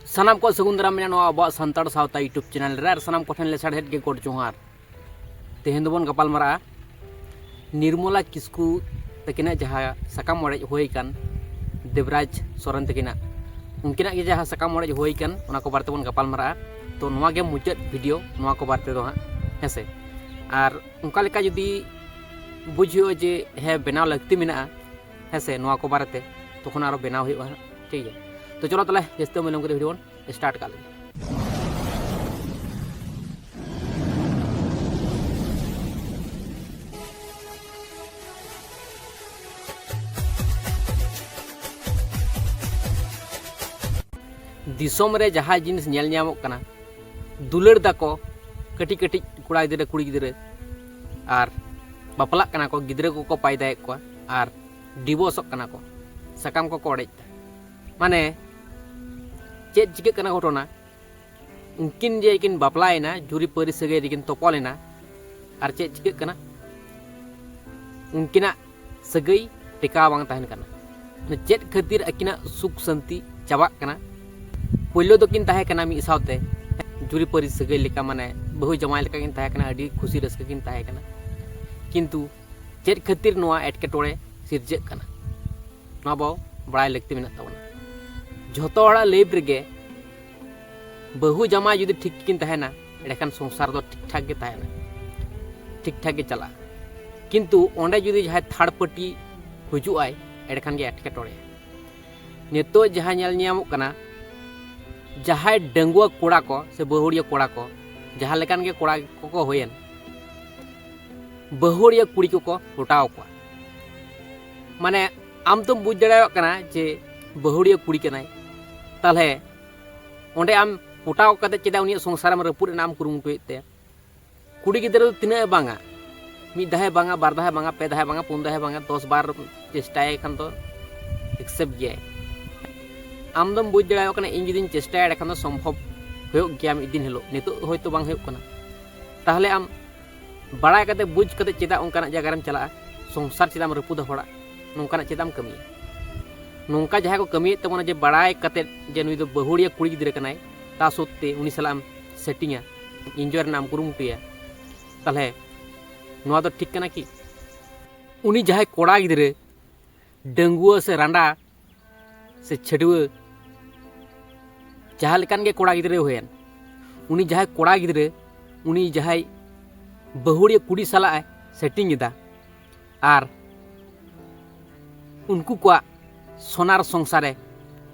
सानाम को सगुन दाराम मेना नवा अब सानताड़ सावता यूट्यूब चैनल रे और सानाम कोठन लेसाड़हेड गे गोड जोहार तेहेन दोबन गपाल मारा निर्मला किस्कू तकिना जहाँ साकाम अड़ेज होय कान देवराज सोरेन तकिना उनकिना के जहाँ साकाम अड़ेज होय कान ओना को बारते बन गपाल मारा तो नवा गे मुचाद वीडियो नवा को बारते दो हाँ हेसे और उनका लेका जुदी बुझियो जे हे बनाव लगती मेना हेसे नवा को बारते तखन आरो बनाव हुई ठीक है। तो चलो तले जैसे मैं लोग वीडियो स्टार्ट कर लें। दिसोम रे जहाँ जिनिस नेल ᱧᱟᱢᱚᱜ ᱠᱟᱱᱟ दुलड़ दाको कटी कटी कुड़ा गिद्रे कुड़ी गिद्रे और बापला कना को गिद्रे को पायदाय को और डिवोर्सक कना को सकाम को अड़ेज माने चेक चिके कना घटना उनकिन जे किन बापलायना जुरी परि सगे किन तोपलेना और चेक चिके कना उनकिना सगई टेका बांग तहन कना चेक खातिर अकिना सुख शांति चाबाक कना पहले तो किन ताहे कना मी सावते जुरी परि सगे लेका माने बहु जमाई लेका किन ताहे कना अडी खुशी रस्क किन ताहे कना किंतु चेक खातिर नोआ एटकेटोड़े सिरजक कना नोआ बो बड़ाई लगती मेना ताबना झोतो हड़ा लेब रेगे बहु जमाई जुदी ठीक किन ताहेना एडेखान संसार दो ठीक ठाक गे ताहेना ठीक ठाक गे चला किंतु ओंडे जुदी जहां थर्ड पार्टी हुजुआय एडेखान गे एटकेटोड़े नितो जहां नेल ᱧᱟᱢᱚᱜ कना जहां डंगुआ कोड़ा को से बहुड़िया कोड़ा को जहां लेकान गे कोड़ा को होयन बहुड़िया कुड़ी को लुटाव को माने आम तो बुझ दाड़ा कना जे बहुड़िया कुड़ी कनाय ताले ओंडे आम पोटाव कते चेदा उनी संसार में रपुर नाम कुरुमुटुते कुड़ी गिदरे तिना बांगा मिद दाहे बांगा बार दाहे बांगा पे दाहे बांगा पुन दाहे बांगा 10 बार चेष्टाय खान तो एक्सेप्ट गया आम दम बुझ दाड़ा कना इन जदिन चेष्टाय खान तो संभव होयो गया मिद दिन हेलो नितो होयतो बांग होयो कना ताहले आम बड़ा कते बुझ कते चेदा उनकाना जगह रेम चला संसार चेदाम रपुदा होड़ा नोंकाना चेदाम कमी नोंका जहाँ को कमी तबना जे बड़ाई कते जे नुई दो बहुड़िया कुड़ी गिद्रे कनाय ता सोते उनी सलाम सेटिंगा इंजॉय नाम कुरुमुटुया ताहले नोआ दो ठीक कना कि उनी जहाँ कोड़ा गिद्रे डंगुआ से रांडा से छडुआ जहाँ लेकान गे कोड़ा गिद्रे होयन उनी जहाँ कोड़ा गिद्रे उनी जहाँ बहुड़िया कुड़ी सला सेटिंग एदा और उनको को सोनार संसारे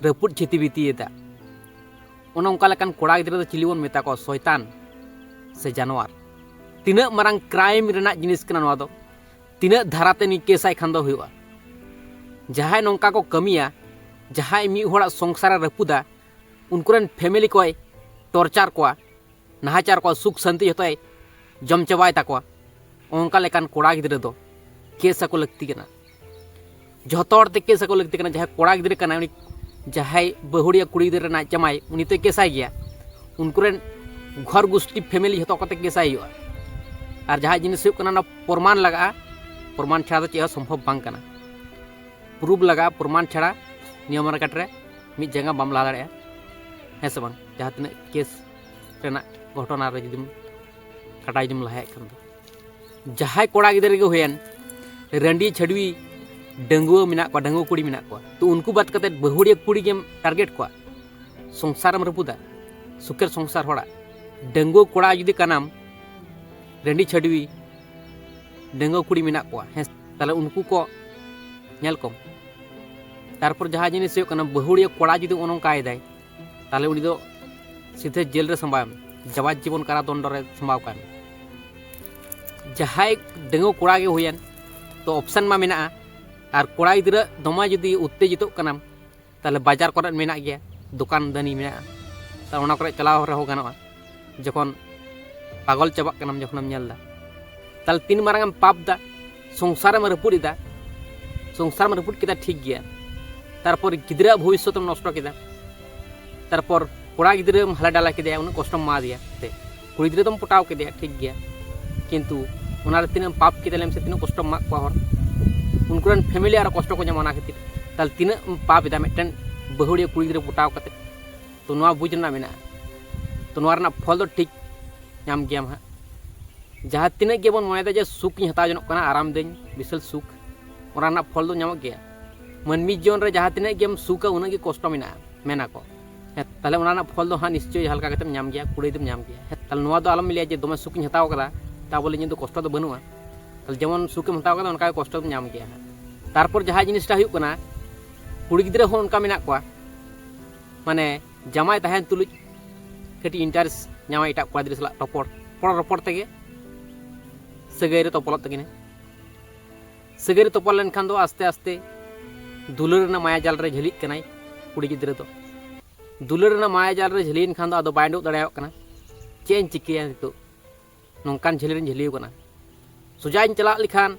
रपुट छिति बीतीदा उनका कोड़ा गिद्रे चिलीबन मेता को शैतान से जानवर तीना मारांग क्राइम रेना जिनिस कना नोआ दो तीना धाराते नि केसाय खान दो हुआ जहां नौका को कमिया जहां मी होड़ा संसार रपुदा उनकुरन फैमिली को टॉर्चर को नाहाचार को सुख शांति जतोय जम चाबाय ताको उनका लेकान कोड़ा गिद्रे दो केस को लगती कना जोतोड़ते केस को लगती कना जहां कोड़ा गिद्रे कना उनी जहां बहुड़िया कुड़ी गिद्रे ना जमाई उनी तो केसाय गया उनकुरन घर गोष्ठी फैमिली जतो कते केसाय हुआ और जहां जिनिस कना ना प्रमाण लगा प्रमाण छाड़ा तो संभव बांग कना प्रूफ लगा प्रमाण छाड़ा नियम रकटरे मिद जगह बम ला दाड़े है से बांग जहां तने केस रेना घटना रे जुदिम कटाई जुम लहाय खान जहां कोड़ा गिद्रे गे होयन रंडी छडवी डंगुआ मिना को डंगुआ कुड़ी मिना को तो उनको बात करते बहुड़िया कुड़ी गेम टारगेट को संसार में रपुदा सुखेर संसार होड़ा डंगुआ कोड़ा जुदी कानाम रंडी छडवी डंगुआ कुड़ी मिना को है ताले उनको को नेल कम तारपर जहां जिनिस कना बहुड़िया कोड़ा जुदी ओनोंकाय दाय ताले उनी दो सीधे जेल रे संभाम जवाब जीवन कारादंड रे संभाव कान जहां डंगुआ कोड़ा गे होयन तो ऑप्शन मा मेना और कोड़ा गिद्रा दमा जुदी उत्तेजित कना ताले बाजार करे मेना गया दुकान दानी मेना ता ओना करे चलाव रहो गानोआ जखन पागल चाबाक कनाम जखनम नेलदा ताले तीन मारांगम पाप दा संसार में रपुड़ीदा संसार में रपुड़ केदा ठीक गया तारपर गिद्रा भविष्य तुम नष्ट केदा तारपर कोड़ा गिद्रे हाला डाला के उन कष्ट मा दिया कुड़ी गिद्रे तुम पटाव के ठीक गया किंतु उनारे तीन पाप के से तीन कष्ट मा को हर उनकुरन फैमिली और कष्ट को जमाना खातिर ताल तीन पाप इदा मेटन बहुड़िया कुड़ी गिद्रे पटाव कते तो नवा बुझ रना मेना तो नवा रना फल दो ठीक नाम गया हाँ जहाँ तीन गेबन मोनेदा जे सुख हता जनों कना आराम दें बिसल सुख और फल दो नाम गया मनमी जीवन रे जहाँ तीन गेम सुखा उनगे कष्ट मेना मेना को ताले उना फल दो हाँ निश्चय हल्का कतेम नाम गया कुड़े दम नाम गया ताले नवा दो आलम मिलिया जे दमे सुख हताव कदा ता बोले दो कष्ट दो बनुआ ताले जेमन सुख हताव कदा उनका कष्ट दम नाम गया तारपर जहाँ जिनिसटा हुयुग कना कुड़ी गिद्रा हो उनका मेना कोआ माने जामाई तहन तुलुज कटी इंटरेस्ट नामा इटा कोड़ा गिद्रा सला रपड़ तेगे सगाई रे तोपलत तगिने सगाई रे तोपल लेनखान दो आस्ते आस्ते दुलार ना माया जाल रे झलिक कनाई कुड़ी गिद्रा तो दुलार ना माया जाल रे झलियन खान दो आदो बाय उडुक दाड़ायाव कना चेन चिकिया नितो नोंकान झलि रे झलियो कना सुजाइन चला लिखान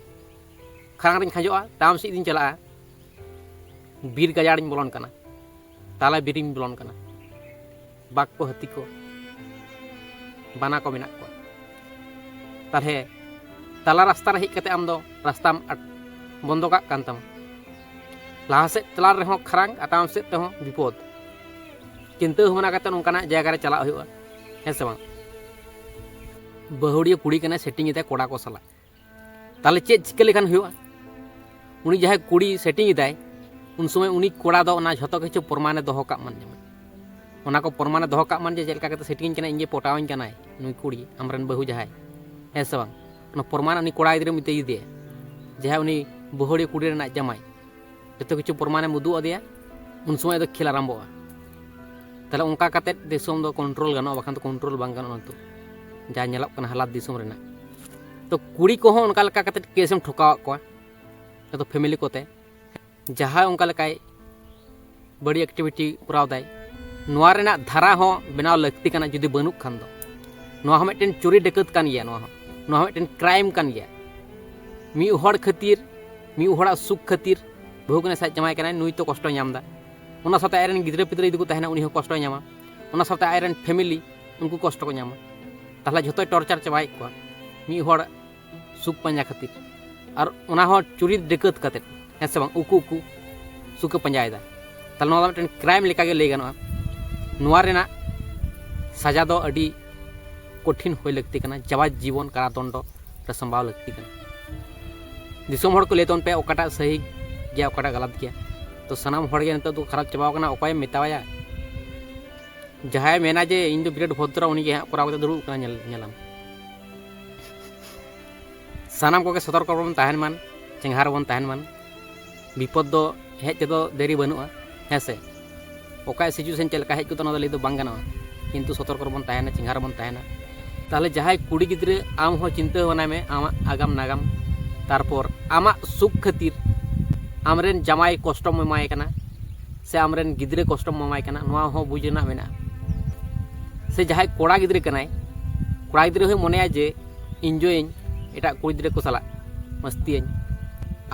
खांग रे खाजोआ ताम सी दिन चला बीर गाजाड़ बोलन कना ताला बीरिं बोलन कना बाग को हती को बाना को मेना को ताले ताला रास्ता रे हेज कते आम दो रास्ता बंदो काग कान ताम लाहा से चला रे हो खरांग आताम से ते हो विपद चिंता भावना करते उनका जगह चला है से बहुड़िया कुड़ी कना सेटिंग इदा कोड़ा को सला ताले चेक चिका लेखान उनी जहाँ कुड़ी सेटिंग इदाय उन समय उनी कोड़ा दो ना झतो किछु प्रमाणे दोहो का मन ओना को प्रमाणे दोहो का मन जे चलका करते सेटिंग कना इंजे पोटावኝ कना नुई कुड़ी हमरन बहु जहाँ है से ओना प्रमाण उनी कोड़ा इदरे मिते इदे जहाँ उनी बहुड़िया कुड़ी रेना जमाई जतो किछु प्रमाणे मुदु अदिया उन समय दो खेल आरंभोआ ताले उनका कते दिसोम दो कंट्रोल गानो बाखान तो कंट्रोल बांग गानो नतु जा नेलक कना हालात दिसोम रेना तो कुड़ी को हो उनका लका कते केसम ठोकाव को तो फैमिली कोते जहाँ उनका लकाय बड़ी एक्टिविटी कराव दाय नोआ रेना धारा हो बनाव लगती कना जुदी बनुक खान दो नोआ हो मिटन चोरी डकैत कान गया नोआ मिटन क्राइम कान गया मी हड़ खातिर मी हड़ा सुख खातिर बहु कने साज जमाय कना नुई तो कष्ट नामदा उना साथे आयरन गिद्रा पिद्रा इदि को तहना उनी हो कष्ट नामा उना साथे आयरन फैमिली उनको कष्ट को नामा ताहले झोतो टॉर्चर चबाय को मी हड़ सुख पंजा खातिर और उना हो चोरी डकैत कते है से बांग उकु उकु सुख पंजायदा ताहले नोआ मिटन क्राइम लेका गे लई गानोआ नोआ रेना सजा दो अडी कठिन होय लगती कना जवा जीवन कारादंड रे संभाव लगती कना दिसोम हड़ को लेतोन पे ओकाटा सही गया ओकाटा गलत गया तो सनाम हड़ गे नतो तो खराब चबाव कना ओकाय मेतावाया जहाय मेना जे इन दो बिराट भद्रा उनी गे कोराव कते दुरुब कना नेलाम सनाम को के सतर्क बन तहन मान चेंहार बन तहन मान विपद दो हेज ते दो देरी बनुआ है से ओकाय सिचुएशन चलका हेज को तो लई दो बांग गाना किंतु सतर्क बन तहना चेंहार बन तहना ताहले जहाय कुड़ी गिद्रे आम हो चिंता होना में आमा आगाम नागाम तारपर आमा सुख खातिर आमरेन जमाई कष्ट एमाय कना से आमरेन गिद्रे कष्ट एमाय कना नोआ हो बुझना मेना से जहाय कोड़ा गिद्रे कनाय कोड़ा गिद्रे हो मनेया जे एंजॉय एटा कुड़ी गिद्रे को सला मस्ती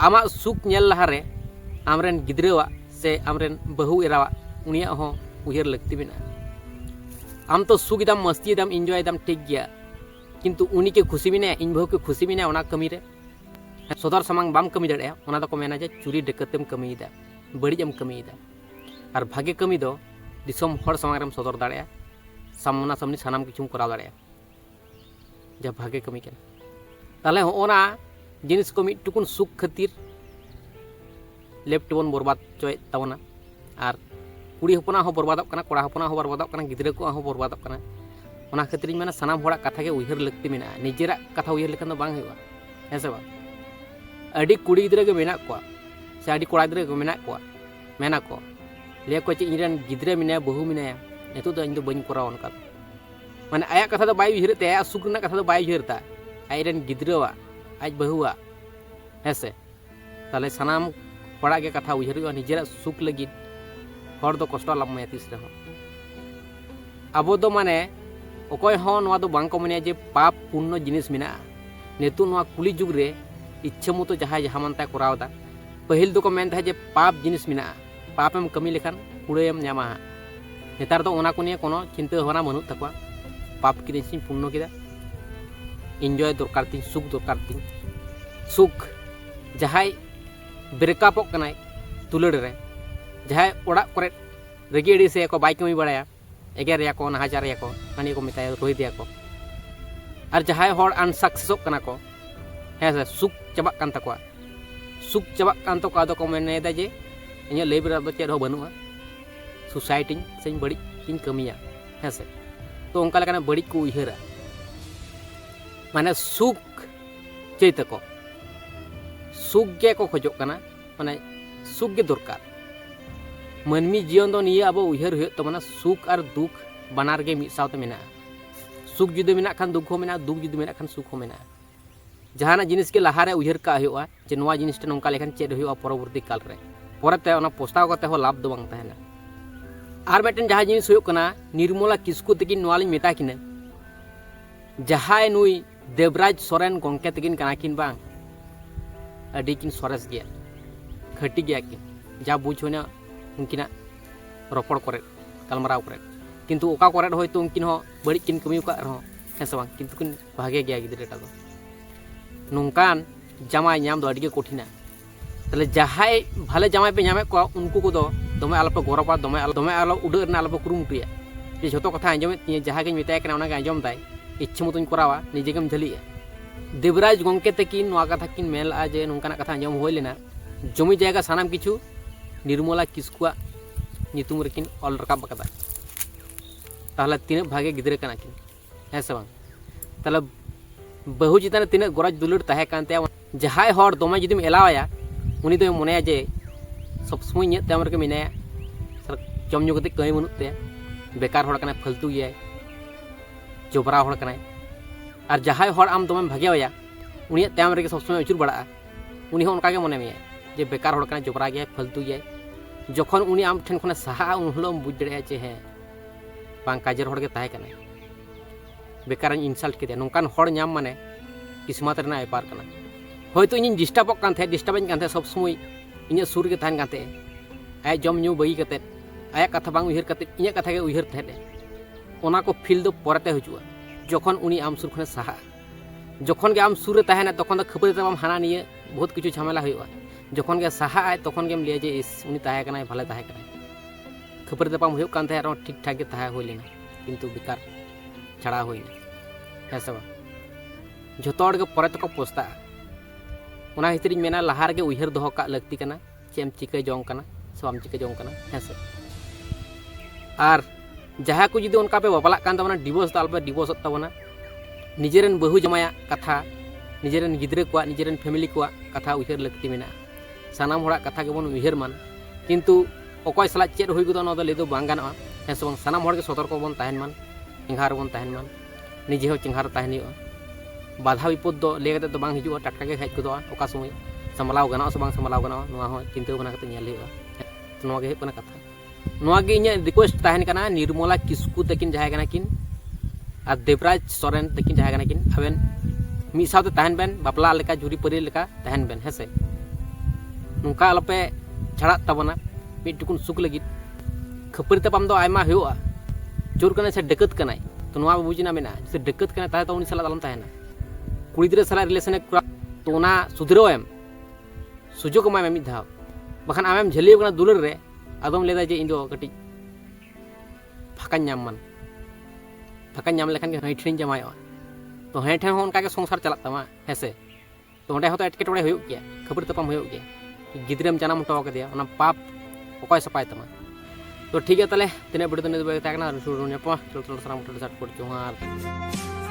आमा सुख नेल लहारे आमरेन गिद्रेवा से आमरेन बहु एरावा उनिया हो उयहर लगती मेना आम तो सुख दाम मस्ती दाम एंजॉय दाम ठीक गया किंतु उनी के खुशी में इन बहु के खुशी में ओना कमी रे सदर सामांग बाम कमी दाड़े ओना तो को मेना जे चुरी डकैतेम कमीदा बड़ीजम कमीदा और भागे कमी दो दिसोम हड़ सामांग रेम सदर दाड़े सामना सामनी सानाम किछुम कराव दाड़े जब भागे कमी के ताले ओना जिनिस को मिट टुकुन सुख खातिर लेफ्ट बन बर्बाद चोय तावना और कुड़ी हपना हो बर्बादक कना कोड़ा हपना हो बर्बादक कना गिद्रा को हो बर्बादक कना ओना खातिर मेना सानाम हड़ा कथा के उयहर लगती मेना निजेरा कथा उयहर लेखन दो बांग हुआ है से बा अडी कुड़ी गिद्रा के मेना को से अडी कोड़ा गिद्रा के मेना को मेना को ले को चे इरन गिद्रा मेना बहु मेना नेतु दो इन दो बइन कोरा उनका माने आया कथा दो बाय उयहर ते आया सुख ना कथा दो बाय उयहरता आइरन गिद्रावा आज बहुआ है से ताले सानाम हड़ा के कथा उयहर निजेरा सुख लगी हर दो कष्ट लाभ तीस रहो अब दो माने अकय हो नवा दो बांग को मने जे पाप पुण्य जिनिस मेना नेतु नवा कुली जुग रे इच्छा मतो जहां जहां मनता करावदा पहिल दो को मेन था जे पाप जिनिस मेना पापम कमी लेखान कुड़ेम न्यामा नेतार दो ओना को निये कोनो चिंता भावना बनु तकवा पाप किदे सिं पुण्य किदा एंजॉय दरकार ती सुख दरकार ती सुख जहां ब्रेकअप कनाय तुलड़ रे जहां ओड़ा करे रेगी एडी से को बाइक में बड़ाया एगेर को नाहाजार को हानि को मेताया रोई दिया को और जहां हर अनसक्सेसोग कना को है से सुख चबाक कान तकवा सुख चबाक कान तो आदो को मेनेदा जे इन्हें लेबर अब चेद हो बनुआ सुसाइटी से बड़ी इन कमिया है से तो उनका लेकिन बड़ी को उहरा माने सुख चेत को सुख गे को खोजो कना माने सुख गे दरकार मनमी जीवन दो निये अब उहर हुए तो माना सुख और दुख बनार गे मिद सावते मेना सुख जुदे मेना खान दुख हो मेना दुख जुदे मेना खान सुख हो मेना जहाना जिनिस के लहारे उहर का हुआ जे नोवा जिनिस टे नोंका लेखान चेद हुआ परवर्ती काल रे पोरेते ओना पोस्ताव कते हो लाभ दो बांग तहना आर मेटेन जहां जिनिस हुयो कना निर्मला किस्कु तकिन नोवा लिन मेता किने जहां नुई देवराज सोरेन गोंके तकिन कना किन बांग अडी किन सोरेस गया खटी गया किन जा बुझोना उनकिना रोपड़ करे गलमराव करे किंतु ओका करे होयतो उनकिन हो बड़ी किन कमी का रहो हेसे बांग किंतु किन भागे गया गिदरेटा दो नोंकान जामाई नाम दो अडी कठिना तले जहां भाले जामाई पे नामे को उनको को दो दमे आलपे गौरबा दमे आलो उडर ना आलपे कुरुमुटिया जे झोतो कथा आंजमे तिये जहां के मेताय कना ओना के आंजम दाय इच्छा मतुन करावा निजेगेम झलिया देवराज गोंके तकिन नोआ कथा किन मेला जे नोंकाना कथा आंजम होय लेना जमी जायगा सानाम किछु निर्मला किस्कुआ नितुम रेकिन ऑल रकाब बकदा ताहले तीन भागे गिदरे कना किन हेसे बांग ताहले बहु चितान तीन गरज दुलुर ताहे कानते जहां हर दमे जुदिम एलावाया उनी तो मने जे सब समय इन तम रके मेनाया जम ᱧᱩ कते कहीं बनुत ते बेकार हड़ कना फालतू गया जोबरा हड़ कना और जहां हड़ आम दमे भागेया उनी तम रके सब समय अचुर बड़ा उनी हो उनका के मने में जे बेकार हड़ कना जोबरा गया फालतू गया जखन उनी आम ठेन खने सहा उन हलोम बुझ दड़े जे हे बांग काजर हड़ के ताहे कना बेकार इंसल्ट के नोंकान हड़ नाम माने किस्मत रना व्यापार कना होयतो इन डिस्टर्बक कान थे डिस्टर्बन कान थे सब समय इन सुर के तहन काते आय जम ᱧᱩ बई कते आया कथा बांग उहर कते इन कथा के उहर थे ओना को फील दो परते हजुआ जखन उनी आम सुर खने सहा जखन के आम सुर तहना तखन खबर तमाम हाना निये बहुत किछु झमेला हुआ जखन के सहा आय तखन के लिए जे इस उनी ताहे कना भले ताहे कना खबर तमाम हुयो कान थे ठीक ठाक के ताहे होय लेना किंतु बेकार छड़ा होइना हेसबा झोतोड़ के परे तक पोस्ता ओना हितरी मेना लहार के उहर दोह का लगती कना चेम चिके जोंग कना सब चिके जोंग कना हेसे आर जहां को जुदी उनका पे बाबला कान तबना डिवोर्स ताल पे डिवोर्स तबना निजेरन बहु जमाया कथा निजेरन गिद्रे को निजेरन फैमिली को कथा उहर लगती मेना सानाम होड़ा कथा के बन उहर मान किंतु अकय सला चेद होय गदो न दो लेदो बांग गाना हेसे बांग सानाम होड़ के सतर्क बन ताहन मान चिंगार बन ताहन मान निजे हो चिंगार ताहन हो बाधा विपद दो लेते तो बांग हिजुआ टटका के हेज गदोआ ओका समय सामलाव गना से बांग सामलाव गना नोआ हो चिंता बना कते नेल हुआ तो नोआ गे हेपना कथा नोआ गे इnya रिक्वेस्ट ताहन कना निर्मला किस्कु तकिन जहाय कना किन आ देवराज सोरेन तकिन जहाय कना किन आबेन मी सावते ताहन बेन बापला लेका जुरी परि लेका ताहन बेन हेसे नुका अलपे छड़ा तबना मी टुकुन सुख लगी खपर तपम दो आयमा हुआ जोर कना से डकत कनाय तो नोआ बुझना मेना से डकत कना ताहे तो उनी सला दालम ताहना कुड़ी गिद्रा साला रिलेशन तो ओना सुधरो एम सुजोग एमाय मिद धाव बखान आमेम झलियो कना दुलर रे आदम लेदा जे इंदो कटी फाका नाम मान फाका नाम लेखान के हईठिन जमायो तो हईठन हो उनका के संसार चला तमा हेसे तो ओंडे होतो एटकेटोड़े हुयो गया खबर तपम हुयो गया गिद्रम जनाम हटो कदिया ओना पाप ओकय सपाय तमा तो ठीक है तले तिने बड़ी तो ने बे ताकना रुसुर ने पा चल चल सराम टट सट पड़ जोहार